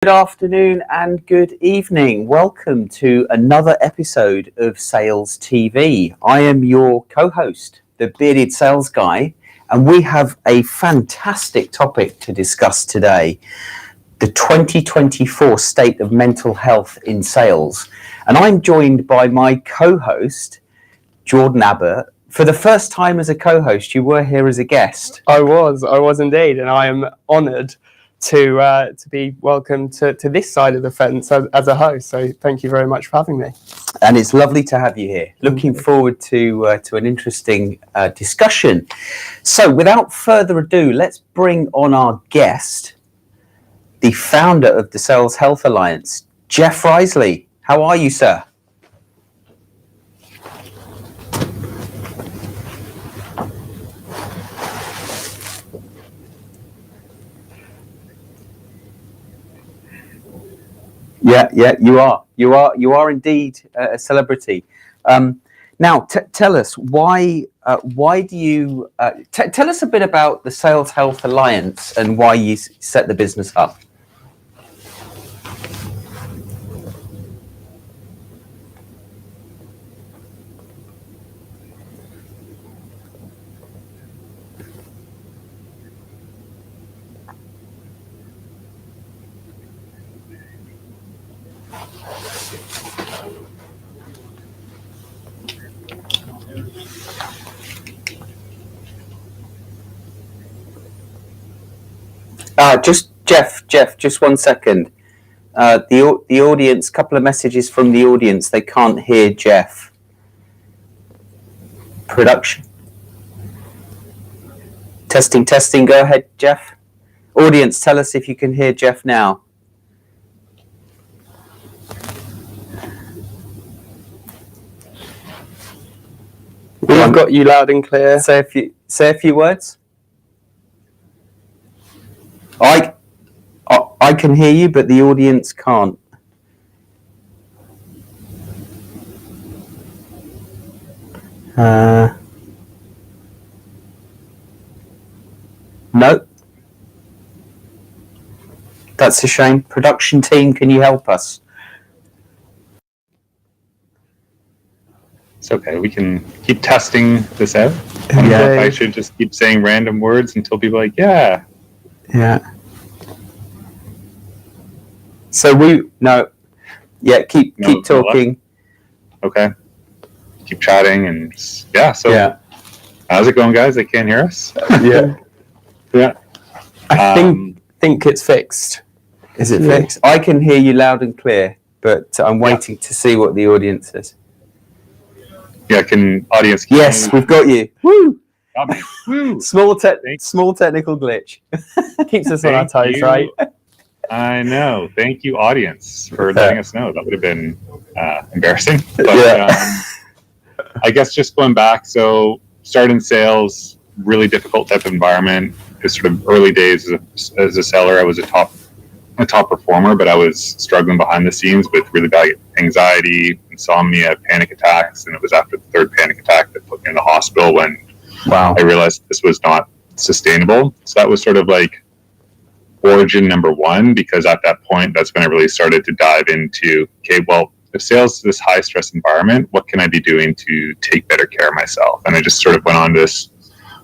Good afternoon and good evening. Welcome to another episode of Sales TV. I am your co-host, the Bearded Sales Guy, and we have a fantastic topic to discuss today, the 2024 state of mental health in sales. And I'm joined by my co-host, Jordan Abbott. For the first time as a co-host, you were here as a guest. I was indeed, and I am honoured to be welcomed to this side of the fence as a host. So thank you very much for having me. And it's lovely to have you here. Looking forward to an interesting discussion. So without further ado, let's bring on our guest, the founder of the Sales Health Alliance, Jeff Riseley. How are you, sir? Yeah, you are indeed a celebrity. Now, tell us why do you tell us a bit about the Sales Health Alliance and why you set the business up. Jeff, just 1 second. The audience, couple of messages from the audience. They can't hear Jeff. Production. Testing. Go ahead, Jeff. Audience, tell us if you can hear Jeff now. We've got you loud and clear. Say a few words. I can hear you, but the audience can't. No. That's a shame. Production team, can you help us? It's okay. We can keep testing this out. I don't know if I should just keep saying random words until people are like, yeah. So keep talking. Okay. Keep chatting and how's it going, guys? They can't hear us. Yeah. I think it's fixed. Is it fixed? I can hear you loud and clear, but I'm waiting to see what the audience says. Yeah, audience? Yes, we've got you. Woo! Got me. Woo! Small technical glitch. Keeps us on our toes, right? I know. Thank you, audience, for letting us know. That would have been embarrassing. But I guess just going back, so started in sales, really difficult type of environment. It was sort of early days as a seller. I was a top performer, but I was struggling behind the scenes with really bad anxiety, insomnia, panic attacks, and it was after the third panic attack that put me in the hospital when I realized this was not sustainable. So that was sort of like origin number one, because at that point, that's when I really started to dive into, okay, well, if sales is this high stress environment, what can I be doing to take better care of myself? And I just sort of went on this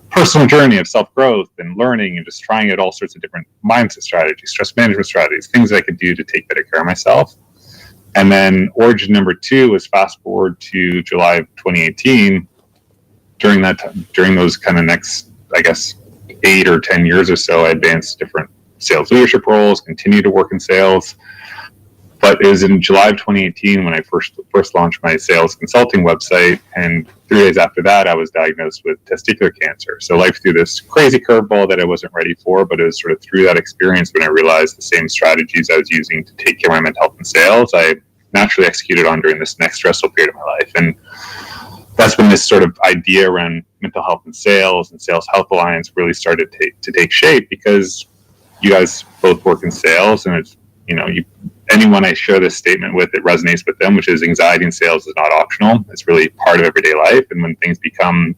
personal journey of self-growth and learning and just trying out all sorts of different mindset strategies, stress management strategies, things I could do to take better care of myself. And then origin number two was fast forward to July of 2018. During those kind of next, I guess, 8 or 10 years or so, I advanced different sales leadership roles, continued to work in sales. But it was in July of 2018 when I first launched my sales consulting website, and 3 days after that, I was diagnosed with testicular cancer. So life threw this crazy curveball that I wasn't ready for, but it was sort of through that experience when I realized the same strategies I was using to take care of my mental health in sales, I naturally executed on during this next stressful period of my life. And that's when this sort of idea around mental health and Sales Health Alliance really started to take shape, because you guys both work in sales, and it's, anyone I share this statement with, it resonates with them, which is anxiety in sales is not optional. It's really part of everyday life. And when things become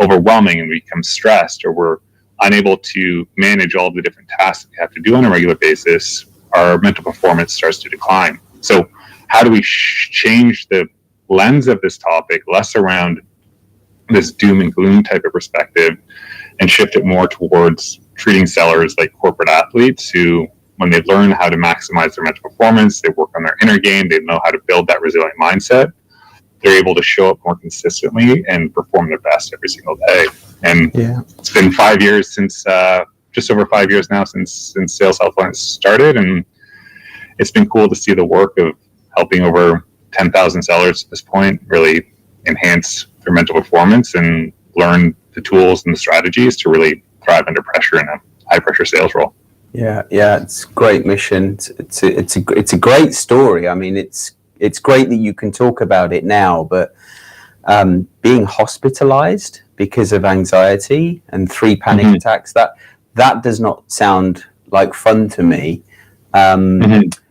overwhelming and we become stressed, or we're unable to manage all the different tasks that we have to do on a regular basis, our mental performance starts to decline. So how do we change the lens of this topic, less around this doom and gloom type of perspective, and shift it more towards treating sellers like corporate athletes who, when they learn how to maximize their mental performance, they work on their inner game, they know how to build that resilient mindset, they're able to show up more consistently and perform their best every single day. And it's been 5 years since, just over 5 years now since Sales Helpline started, and it's been cool to see the work of helping over 10,000 sellers at this point really enhance their mental performance and learn the tools and the strategies to really thrive under pressure in a high pressure sales role. Yeah, it's a great mission. It's a great story. I mean, it's great that you can talk about it now, but being hospitalized because of anxiety and 3 panic attacks, that does not sound like fun to me. And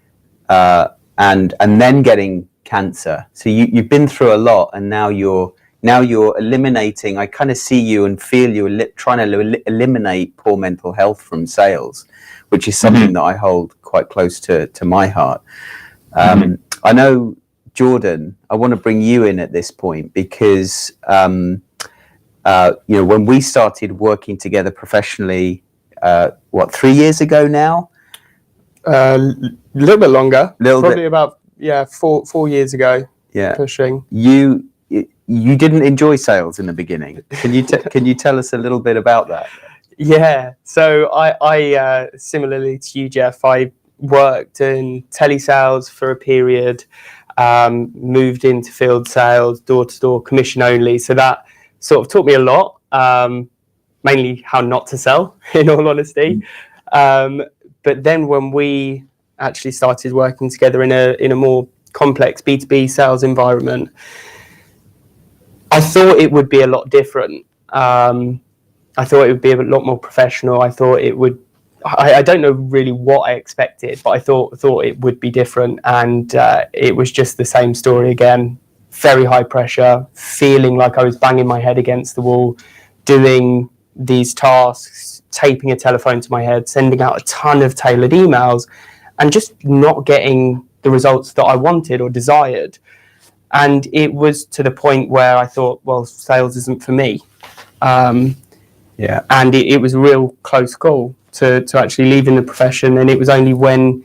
then getting cancer. So you've been through a lot, and now you're eliminating. I kind of see you and feel you trying to eliminate poor mental health from sales, which is something that I hold quite close to my heart. I know, Jordan, I want to bring you in at this point because when we started working together professionally, 3 years ago now? A little bit longer. Probably about 4 years ago. Yeah, pushing. You didn't enjoy sales in the beginning. Can you tell us a little bit about that? Yeah. So I similarly to you, Jeff, I worked in telesales for a period, moved into field sales, door-to-door, commission only. So that sort of taught me a lot, mainly how not to sell, in all honesty. But then when we actually started working together in a more complex B2B sales environment, I thought it would be a lot different. I thought it would be a lot more professional. I thought it would. I don't know really what I expected, but I thought it would be different, and it was just the same story again. Very high pressure, feeling like I was banging my head against the wall, doing these tasks, taping a telephone to my head, sending out a ton of tailored emails, and just not getting the results that I wanted or desired. And it was to the point where I thought, well, sales isn't for me. And it was a real close call to actually leaving the profession. And it was only when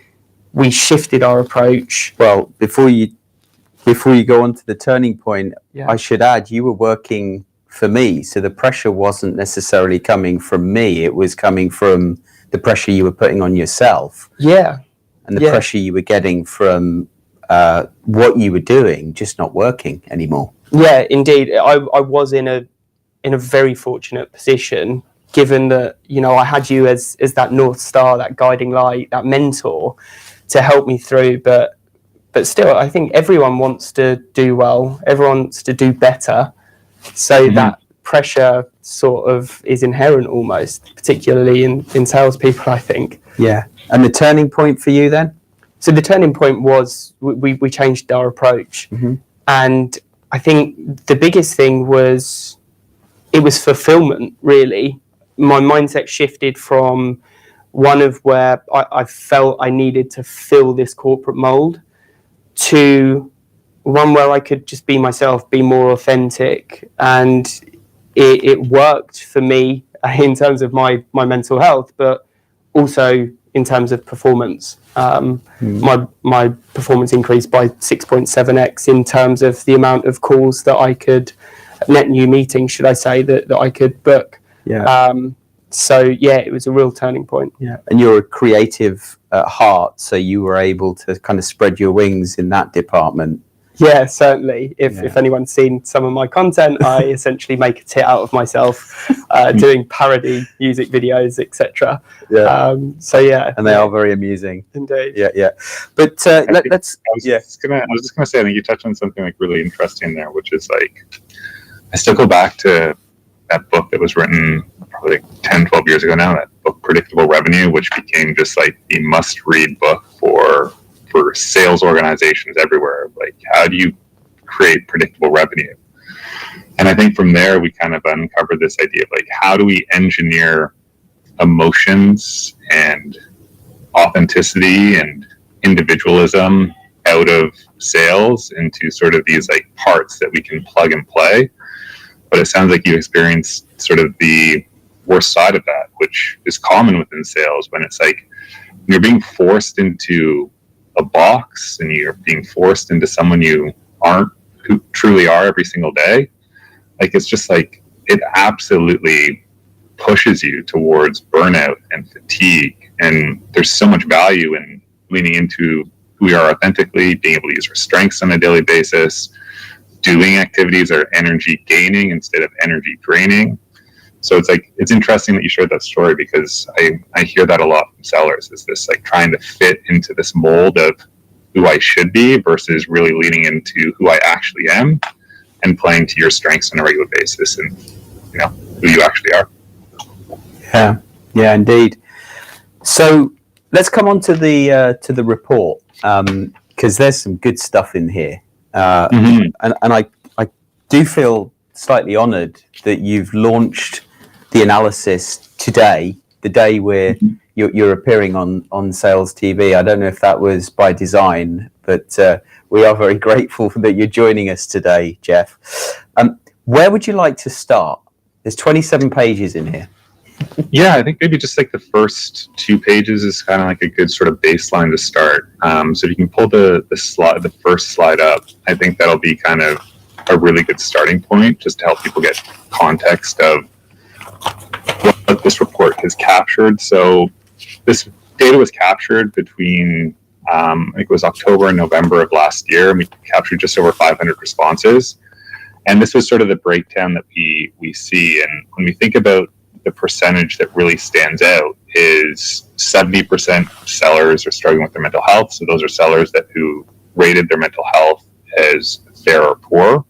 we shifted our approach. Well, before you go on to the turning point, I should add you were working for me, so the pressure wasn't necessarily coming from me. It was coming from the pressure you were putting on yourself. And the pressure you were getting from what you were doing just not working anymore. Yeah, indeed. I was in a very fortunate position, given that, I had you as that North Star, that guiding light, that mentor to help me through. But still, I think everyone wants to do well. Everyone wants to do better. So that pressure sort of is inherent almost, particularly in salespeople, I think. Yeah. And the turning point for you then? So the turning point was we changed our approach. And I think the biggest thing was it was fulfillment, really. My mindset shifted from one of where I felt I needed to fill this corporate mold to one where I could just be myself, be more authentic. And it worked for me in terms of my mental health, but also in terms of performance. My performance increased by 6.7x in terms of the amount of calls that I could, net new meetings, should I say, that I could book. So it was a real turning point. And you're a creative at heart, so you were able to kind of spread your wings in that department. Yeah, certainly. If anyone's seen some of my content, I essentially make a tit out of myself doing parody music videos, etc. And they are very amusing. Indeed. But let's. I was just gonna say, I think you touched on something like really interesting there, which is like, I still go back to that book that was written probably like 10, 12 years ago now, that book Predictable Revenue, which became just like the must-read book for sales organizations everywhere. Like, how do you create predictable revenue? And I think from there, we kind of uncovered this idea of like, how do we engineer emotions and authenticity and individualism out of sales into sort of these like parts that we can plug and play. But it sounds like you experienced sort of the worst side of that, which is common within sales, when it's like you're being forced into a box and you're being forced into someone you aren't, who truly are every single day. Like, it's just like, it absolutely pushes you towards burnout and fatigue. And there's so much value in leaning into who we are authentically, being able to use our strengths on a daily basis, doing activities that are energy gaining instead of energy draining. So it's like, it's interesting that you shared that story, because I hear that a lot from sellers, is this like trying to fit into this mold of who I should be versus really leaning into who I actually am and playing to your strengths on a regular basis and, you know, who you actually are. Yeah, indeed. So let's come on to the report, because there's some good stuff in here, and I do feel slightly honoured that you've launched the analysis today, the day where you're appearing on Sales TV. I don't know if that was by design, but we are very grateful that you're joining us today, Jeff. Where would you like to start? There's 27 pages in here. Yeah, I think maybe just like the first 2 pages is kind of like a good sort of baseline to start. So if you can pull the first slide up, I think that'll be kind of a really good starting point, just to help people get context of what this report has captured. So this data was captured between I think it was October and November of last year, and we captured just over 500 responses. And this was sort of the breakdown that we see. And when we think about the percentage that really stands out, is 70% of sellers are struggling with their mental health. So those are sellers who rated their mental health as fair or poor.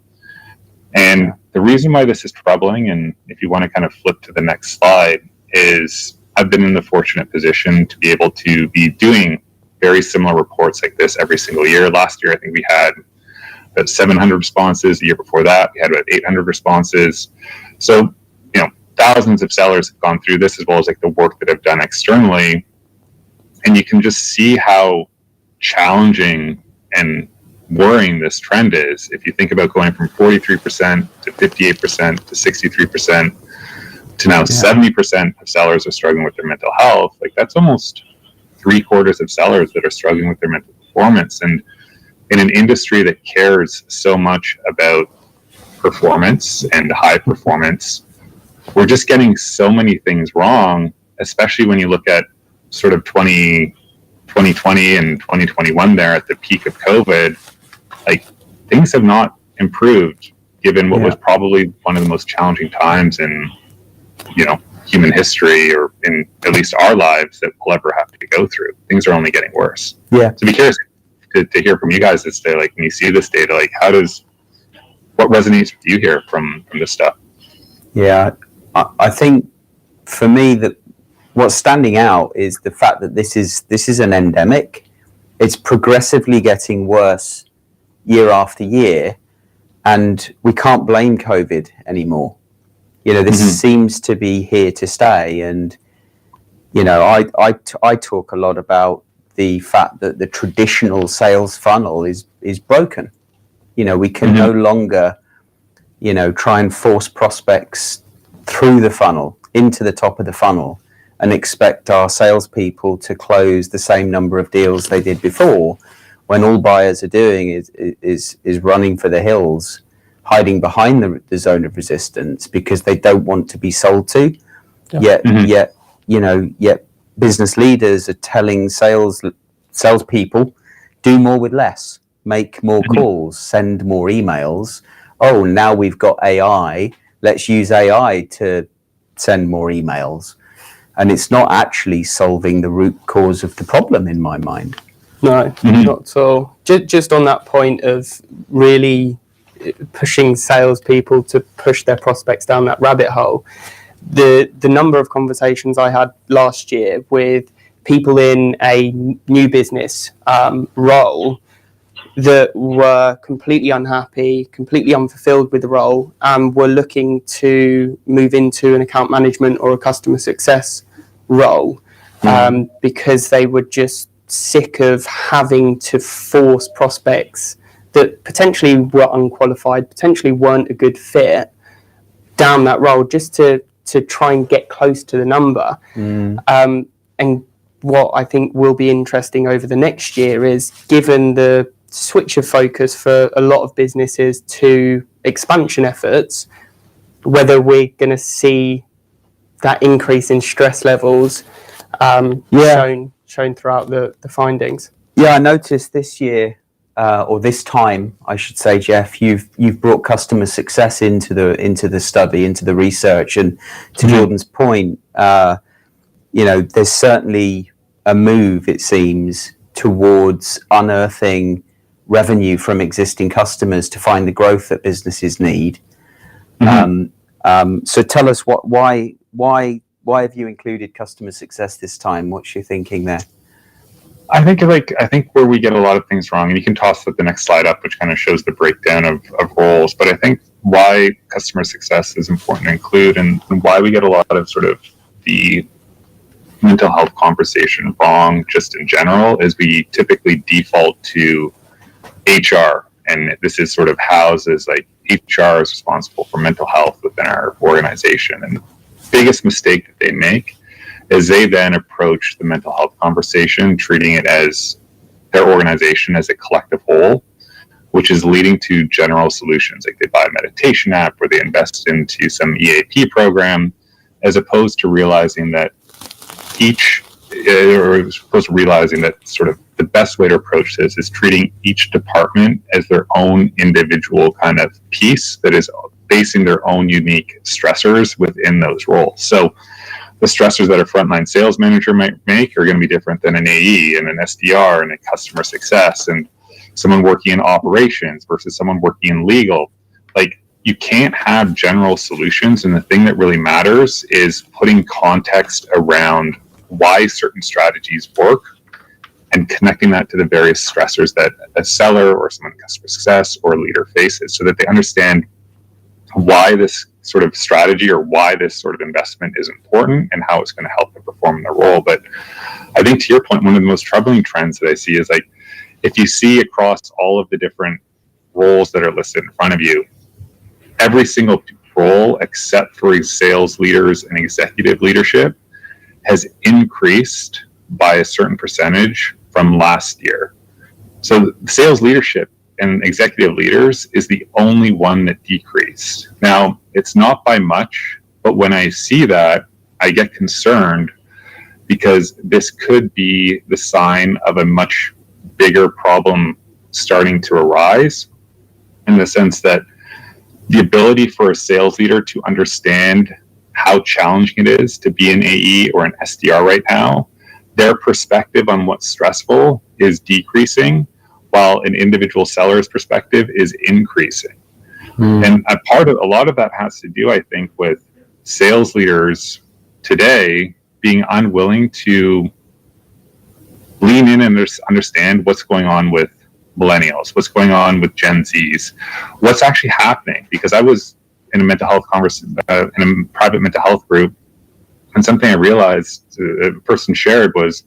And the reason why this is troubling, and if you want to kind of flip to the next slide, is I've been in the fortunate position to be able to be doing very similar reports like this every single year. Last year, I think we had about 700 responses. The year before that, we had about 800 responses. So, you know, thousands of sellers have gone through this, as well as like the work that I've done externally. And you can just see how challenging and worrying this trend is. If you think about going from 43% to 58% to 63% to now 70% of sellers are struggling with their mental health, like that's almost 3/4 of sellers that are struggling with their mental performance. And in an industry that cares so much about performance and high performance, we're just getting so many things wrong, especially when you look at sort of 2020 and 2021 there at the peak of COVID. Like, things have not improved, given what was probably one of the most challenging times in, you know, human history, or in at least our lives, that we'll ever have to go through. Things are only getting worse. Yeah. So be curious to hear from you guys this day. Like, when you see this data, like, what resonates with you here from this stuff? Yeah, I think for me that what's standing out is the fact that this is an endemic. It's progressively getting worse year after year, and we can't blame COVID anymore. You know, this seems to be here to stay. And, you know, I talk a lot about the fact that the traditional sales funnel is broken. You know, we can no longer, you know, try and force prospects through the funnel into the top of the funnel and expect our salespeople to close the same number of deals they did before, when all buyers are doing is running for the hills, hiding behind the zone of resistance because they don't want to be sold to. Yet business leaders are telling salespeople, do more with less, make more calls, send more emails. Oh, now we've got AI, let's use AI to send more emails. And it's not actually solving the root cause of the problem, in my mind. No, not at all. Just on that point of really pushing salespeople to push their prospects down that rabbit hole, the number of conversations I had last year with people in a new business role that were completely unhappy, completely unfulfilled with the role, and were looking to move into an account management or a customer success role. because they were just sick of having to force prospects that potentially were unqualified, potentially weren't a good fit, down that role just to try and get close to the number. And what I think will be interesting over the next year is, given the switch of focus for a lot of businesses to expansion efforts, whether we're going to see that increase in stress levels shown throughout the findings. Yeah, I noticed this year, or this time, I should say, Jeff, you've brought customer success into the study, into the research, and to Jordan's point, there's certainly a move, it seems, towards unearthing revenue from existing customers to find the growth that businesses need. So tell us why have you included customer success this time? What's your thinking there? I think where we get a lot of things wrong, and you can toss the next slide up, which kind of shows the breakdown of roles, but I think why customer success is important to include, and why we get a lot of sort of the mental health conversation wrong just in general, is we typically default to HR, and this is sort of housed as like HR is responsible for mental health within our organization. And the biggest mistake that they make is they then approach the mental health conversation treating it as their organization as a collective whole, which is leading to general solutions, like they buy a meditation app or they invest into some EAP program, as opposed to realizing that sort of the best way to approach this is treating each department as their own individual kind of piece that is facing their own unique stressors within those roles. So the stressors that a frontline sales manager might make are going to be different than an AE and an SDR and a customer success, and someone working in operations versus someone working in legal. Like, you can't have general solutions, and the thing that really matters is putting context around why certain strategies work and connecting that to the various stressors that a seller or someone in customer success or a leader faces, so that they understand why this sort of strategy or why this sort of investment is important and how it's going to help them perform in their role. But I think, to your point, one of the most troubling trends that I see is, like, if you see across all of the different roles that are listed in front of you, every single role except for sales leaders and executive leadership has increased by a certain percentage from last year. So sales leadership and executive leaders is the only one that decreased. Now, it's not by much, but when I see that, I get concerned, because this could be the sign of a much bigger problem starting to arise, in the sense that the ability for a sales leader to understand how challenging it is to be an AE or an SDR right now, their perspective on what's stressful is decreasing, while an individual seller's perspective is increasing. And a lot of that has to do, I think, with sales leaders today being unwilling to lean in and understand what's going on with millennials, what's going on with Gen Zs, what's actually happening. Because I was in a mental health in a private mental health group, and something I realized a person shared was,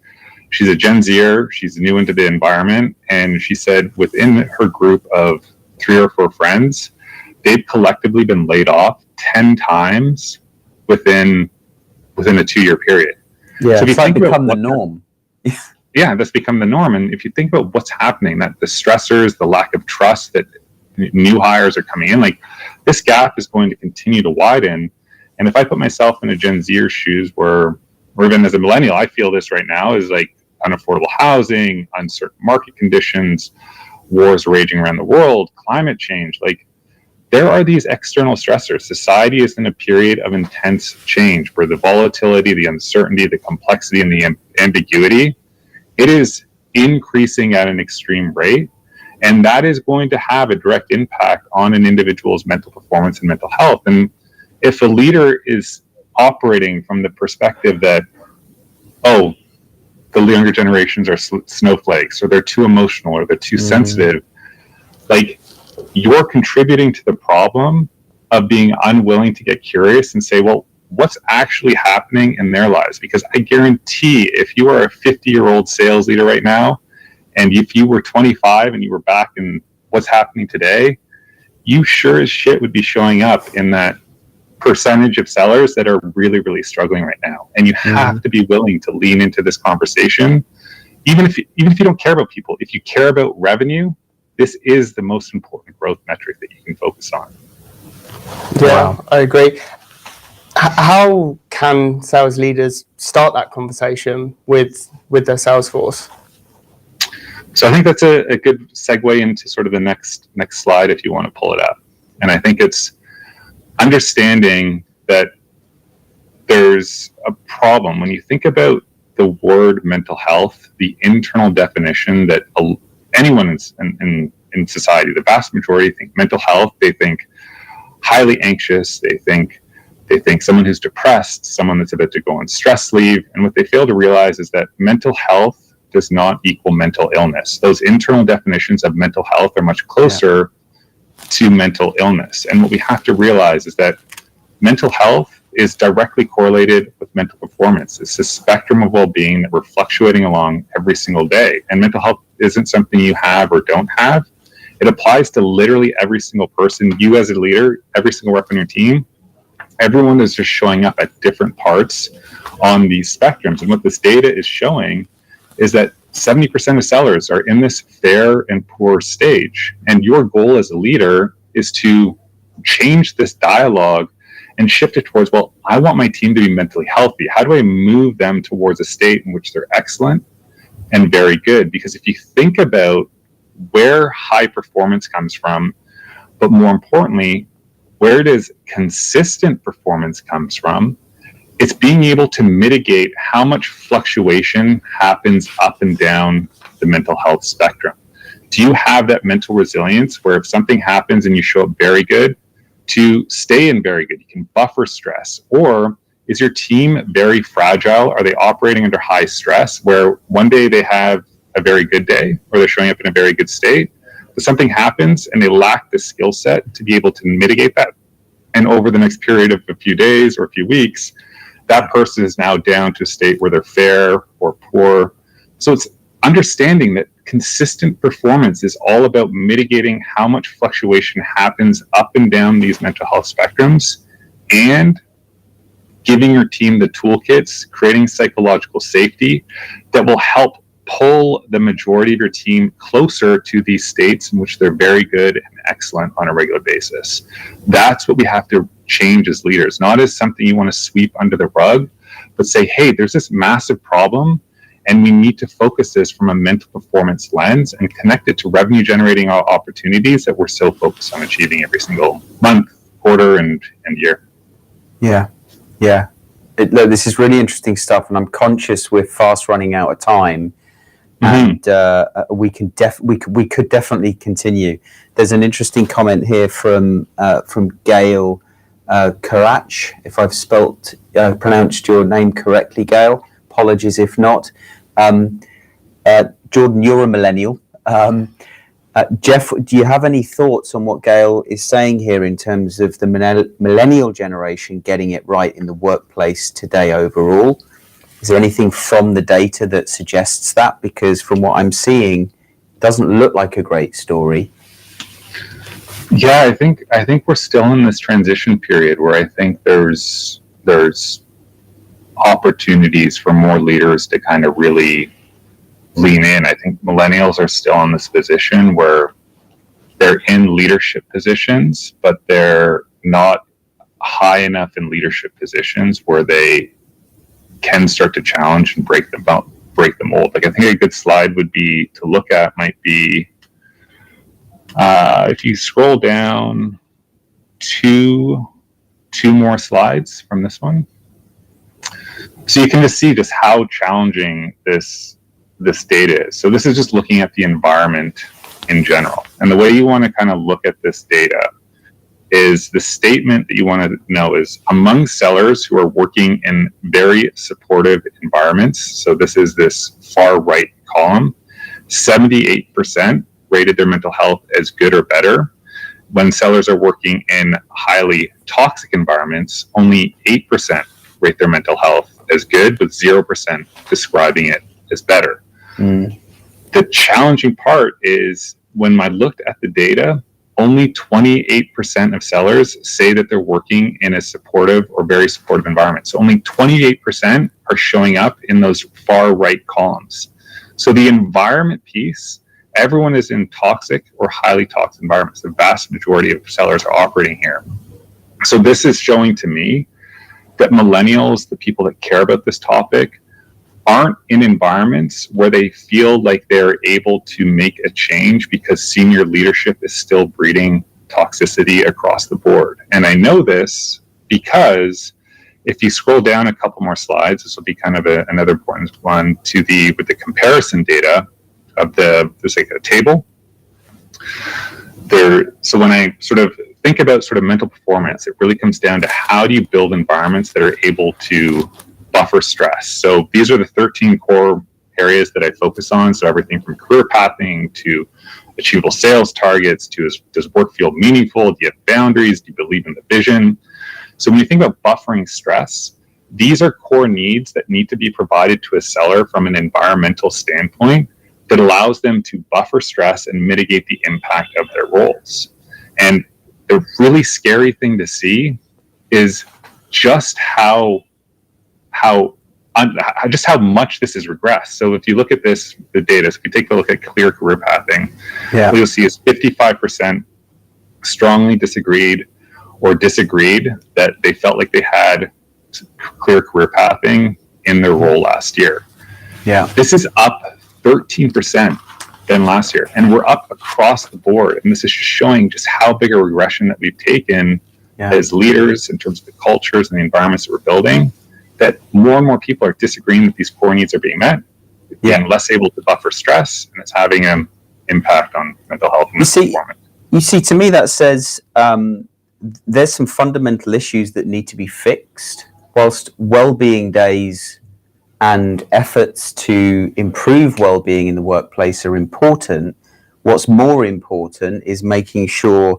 she's a Gen Zer, she's new into the environment, and she said within her group of 3 or 4 friends, they've collectively been laid off 10 times within a 2-year period. Yeah, so it's like become the norm. Yeah, that's become the norm. And if you think about what's happening, that the stressors, the lack of trust that new hires are coming in, like, this gap is going to continue to widen. And if I put myself in a Gen Zer's shoes, or even as a millennial, I feel this right now, is like unaffordable housing, uncertain market conditions, wars raging around the world, climate change. Like, there are these external stressors. Society is in a period of intense change, where the volatility, the uncertainty, the complexity, and the ambiguity, it is increasing at an extreme rate. And that is going to have a direct impact on an individual's mental performance and mental health. And if a leader is operating from the perspective that, oh, the younger generations are snowflakes, or they're too emotional, or they're too sensitive, like, you're contributing to the problem of being unwilling to get curious and say, well, what's actually happening in their lives. Because I guarantee if you are a 50-year-old sales leader right now, and if you were 25 and you were back in what's happening today, you sure as shit would be showing up in that percentage of sellers that are really, really struggling right now. And you have to be willing to lean into this conversation. Even if you don't care about people, if you care about revenue, this is the most important growth metric that you can focus on. Yeah, wow. I agree. How can sales leaders start that conversation with their sales force? So I think that's a good segue into sort of the next slide if you want to pull it up. And I think it's understanding that there's a problem. When you think about the word mental health, the internal definition that anyone in society, the vast majority think mental health, they think highly anxious, they think someone who's depressed, someone that's about to go on stress leave. And what they fail to realize is that mental health does not equal mental illness. Those internal definitions of mental health are much closer to mental illness. And what we have to realize is that mental health is directly correlated with mental performance. It's a spectrum of well-being that we're fluctuating along every single day. And mental health isn't something you have or don't have. It applies to literally every single person. You as a leader, every single rep on your team, everyone is just showing up at different parts on these spectrums. And what this data is showing is that 70% of sellers are in this fair and poor stage. And your goal as a leader is to change this dialogue and shift it towards, well, I want my team to be mentally healthy. How do I move them towards a state in which they're excellent and very good? Because if you think about where high performance comes from, but more importantly, where does consistent performance comes from, it's being able to mitigate how much fluctuation happens up and down the mental health spectrum. Do you have that mental resilience where if something happens and you show up very good, to stay in very good, you can buffer stress? Or is your team very fragile? Are they operating under high stress where one day they have a very good day or they're showing up in a very good state, but something happens and they lack the skill set to be able to mitigate that? And over the next period of a few days or a few weeks, that person is now down to a state where they're fair or poor. So it's understanding that consistent performance is all about mitigating how much fluctuation happens up and down these mental health spectrums and giving your team the toolkits, creating psychological safety that will help pull the majority of your team closer to these states in which they're very good and excellent on a regular basis. That's what we have to change as leaders, not as something you want to sweep under the rug, but say, hey, there's this massive problem and we need to focus this from a mental performance lens and connect it to revenue generating opportunities that we're so focused on achieving every single month, quarter, and year. Yeah. Look, this is really interesting stuff, and I'm conscious we're fast running out of time. And we could definitely continue. There's an interesting comment here from Gail Karach. If I've pronounced your name correctly, Gail, apologies if not. Jordan, you're a millennial. Jeff, do you have any thoughts on what Gail is saying here in terms of the millennial generation getting it right in the workplace today overall? Is there anything from the data that suggests that? Because from what I'm seeing, it doesn't look like a great story. Yeah, I think we're still in this transition period where I think there's opportunities for more leaders to kind of really lean in. I think millennials are still in this position where they're in leadership positions, but they're not high enough in leadership positions where they can start to challenge and break the mold. Like, I think a good slide would be to look at might be if you scroll down two more slides from this one, so you can just see just how challenging this data is. So this is just looking at the environment in general, and the way you want to kind of look at this data is the statement that you want to know is among sellers who are working in very supportive environments. So this is this far right column, 78% rated their mental health as good or better. when sellers are working in highly toxic environments, only 8% rate their mental health as good, with 0% describing it as better. The challenging part is when I looked at the data, only 28% of sellers say that they're working in a supportive or very supportive environment. So only 28% are showing up in those far right columns. So the environment piece, everyone is in toxic or highly toxic environments. The vast majority of sellers are operating here. So this is showing to me that millennials, the people that care about this topic, aren't in environments where they feel like they're able to make a change because senior leadership is still breeding toxicity across the board. And I know this because if you scroll down a couple more slides, this will be kind of another important one with the comparison data of there's like a table there. So when I sort of think about sort of mental performance, it really comes down to how do you build environments that are able to buffer stress. So these are the 13 core areas that I focus on. So everything from career pathing to achievable sales targets to does work feel meaningful? Do you have boundaries? Do you believe in the vision? So when you think about buffering stress, these are core needs that need to be provided to a seller from an environmental standpoint that allows them to buffer stress and mitigate the impact of their roles. And the really scary thing to see is just how much this has regressed. So if you look at the data, so if you take a look at clear career pathing, what you'll see is 55% strongly disagreed that they felt like they had clear career pathing in their role last year. Yeah. This is up 13% than last year. And we're up across the board. And this is just showing just how big a regression that we've taken as leaders in terms of the cultures and the environments that we're building, that more and more people are disagreeing that these core needs are being met, being less able to buffer stress, and it's having an impact on mental health and performance. You see, to me, that says there's some fundamental issues that need to be fixed, whilst well-being days and efforts to improve well-being in the workplace are important. What's more important is making sure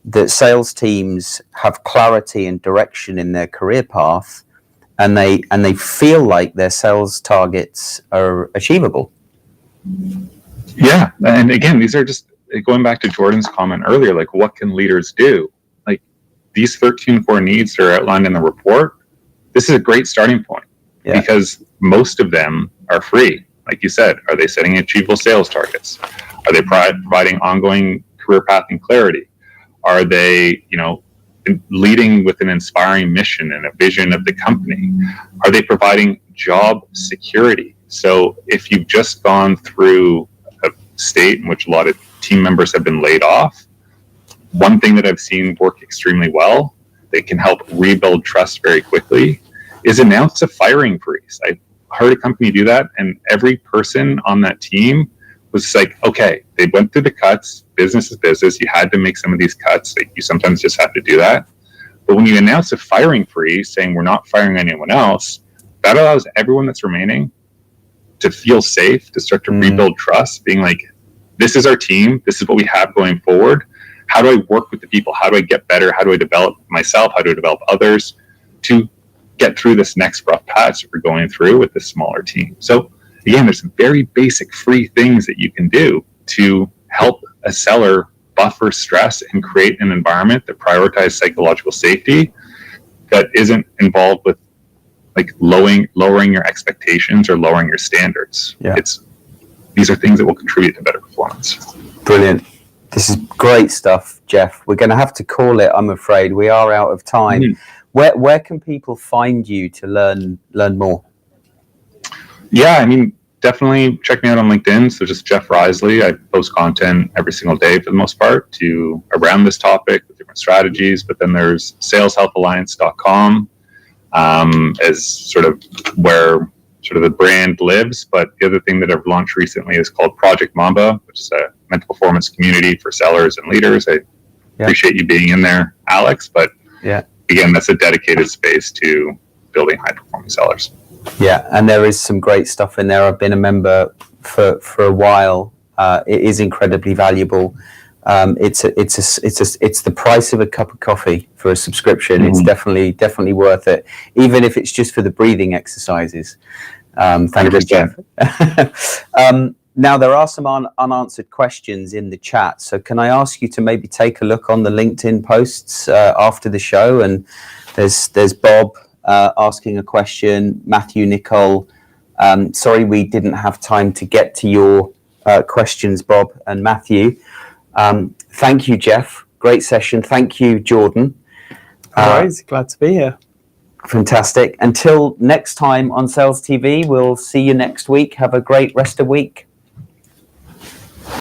that sales teams have clarity and direction in their career path, and they feel like their sales targets are achievable. Yeah, and again, these are just going back to Jordan's comment earlier, like what can leaders do? Like these 13 core needs that are outlined in the report, this is a great starting point because most of them are free. Like you said, are they setting achievable sales targets? Are they providing ongoing career path and clarity? Are they, leading with an inspiring mission and a vision of the company? Are they providing job security? So if you've just gone through a state in which a lot of team members have been laid off, one thing that I've seen work extremely well, they can help rebuild trust very quickly, is announce a firing freeze. I heard a company do that, and every person on that team was like, okay, they went through the cuts, business is business, you had to make some of these cuts, like you sometimes just have to do that. But when you announce a firing freeze, saying we're not firing anyone else, that allows everyone that's remaining to feel safe, to start to rebuild trust, being like, this is our team, this is what we have going forward. How do I work with the people? How do I get better? How do I develop myself? How do I develop others to get through this next rough patch that we're going through with this smaller team? So again, there's some very basic free things that you can do to help a seller buffer stress and create an environment that prioritizes psychological safety that isn't involved with like lowering your expectations or lowering your standards. These are things that will contribute to better performance. Brilliant. This is great stuff, Jeff. We're going to have to call it, I'm afraid. We are out of time. Where can people find you to learn more? Yeah, definitely check me out on LinkedIn. So just Jeff Riseley. I post content every single day for the most part around this topic with different strategies. But then there's saleshealthalliance.com as sort of where sort of the brand lives. But the other thing that I've launched recently is called Project Mamba, which is a mental performance community for sellers and leaders. I appreciate you being in there, Alex. But again, that's a dedicated space to building high-performing sellers. Yeah, and there is some great stuff in there. I've been a member for a while. It is incredibly valuable. it's the price of a cup of coffee for a subscription. It's definitely worth it, even if it's just for the breathing exercises. Thank you, Jeff. Now, there are some unanswered questions in the chat, so can I ask you to maybe take a look on the LinkedIn posts after the show? And there's Bob asking a question, Matthew, Nicole. Sorry we didn't have time to get to your questions, Bob and Matthew. Thank you, Jeff. Great session. Thank you, Jordan. All right, glad to be here. Fantastic. Until next time on Sales TV, we'll see you next week. Have a great rest of the week.